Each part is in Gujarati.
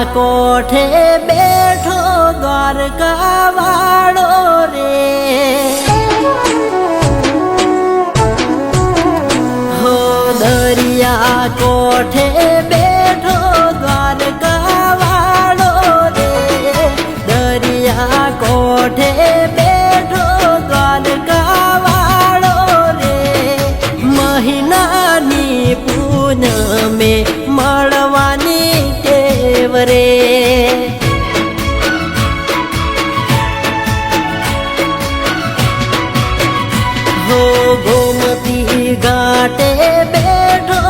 કોઠે બેઠો દ્વારકા વાળો રે હો દરિયા કોઠે બેઠો દ્વારકા વાળો રે દરિયા કોઠે બેઠો દ્વારકા વાળો રે મહિનાની પૂનમે મળવાની ટેવ રે હો ગોમતી ઘાટે બેઠો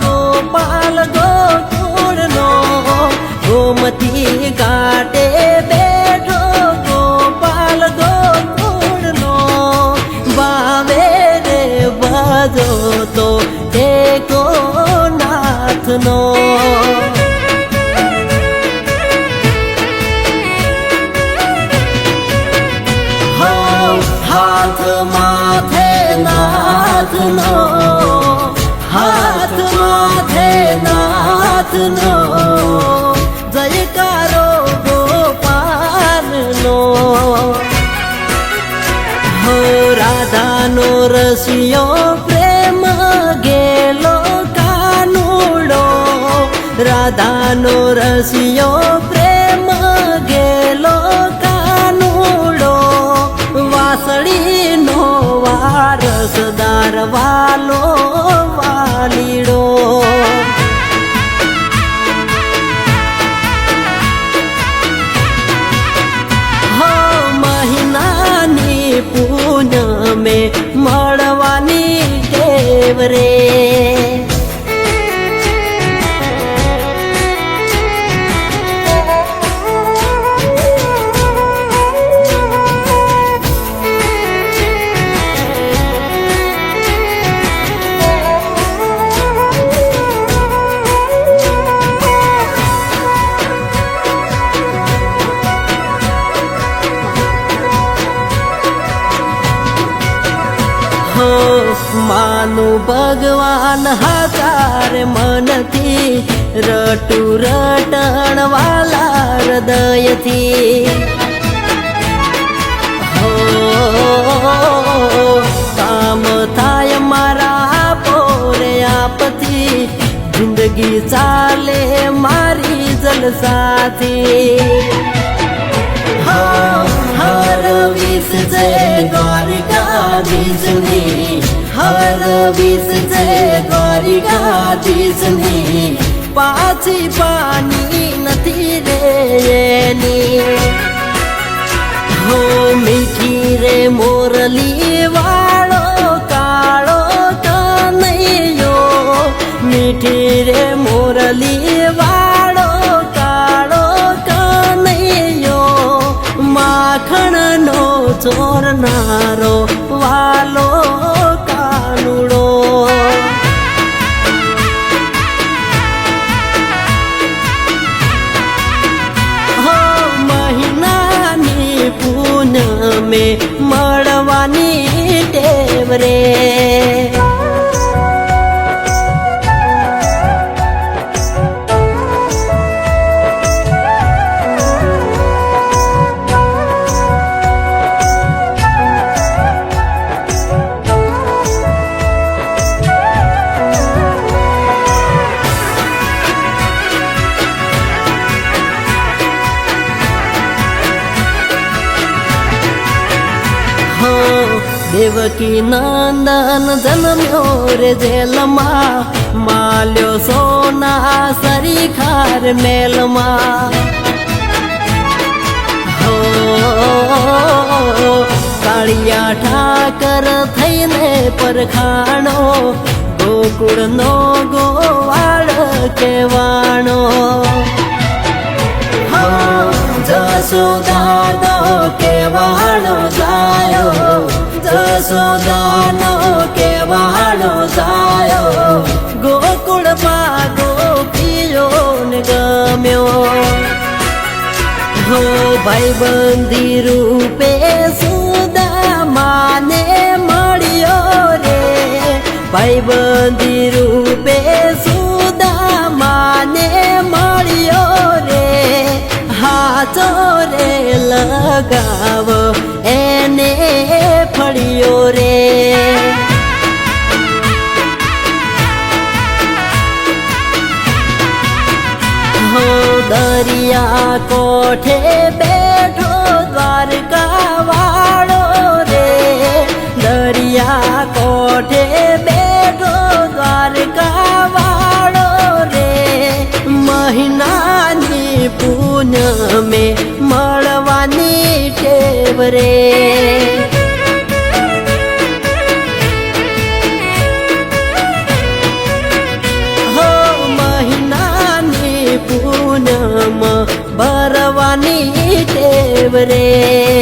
ગોપાલ ગોકુળનો ગોમતી ઘાટે બેઠો ગોપાલ ગોકુળનો વાવે રે બાજો તો ટેકો નાથનો હાથ માથે નાથનો હાથ માથે નાથનો જયકારો ગોપાલનો હો રાધાનો રસિયો પ્રેમ ગેલો કાનુડો રાધાનો રસિયો પ્રેમ ગેલો કાનુડો વાસળીનો વારસદાર વાલો વાલીડો હો મહિનાની પૂનમે મળવાની ટેવ રે માનું ભગવાન હાકાર મનથી રટુ રટણ વાલા હૃદયથી હો કામ થાય મારા પોરે આપથી જિંદગી ચાલે મારી જલસાથી હર વિસ જય દ્વારકાધીશની હર વિસ જય દ્વારકાધીશની પાછી પાની નથી રે એની હો મીઠી રે મોરલી વાળો કાળો કનૈયો મીઠી રે મોરલી વાળો કાળો કનૈયો માખણનો ચોરનારો વાલો કાનુડો હો મહિનાની પૂનમે મળવાની ટેવ રે દેવકી નંદન જન્મ્યો રે જેલમાં માલ્યો સોના સરીખાર મેલમાં હો કાળિયા ઠાકર થઈને પરખાણો ગોકુળનો ગોવાળ કેવાણો હો જશોદાનો કેવાણો જાયો જશોદાનો કેવાણો જાયો ગોકુળમાં ગોપીઓને ગમ્યો હો ભાઈબંધી રૂપે સુદામાને મળ્યો રે ભાઈબંધી રૂપે સુદામાને મળ્યો રે દરિયા કોઠે બેઠો દ્વારકા વાળો રે દરિયા કોઠે બેઠો દ્વારકા વાળો રે મહિનાની પૂનમે મળવાની ટેવ રે પૂનમ ભરવાની ટેવ રે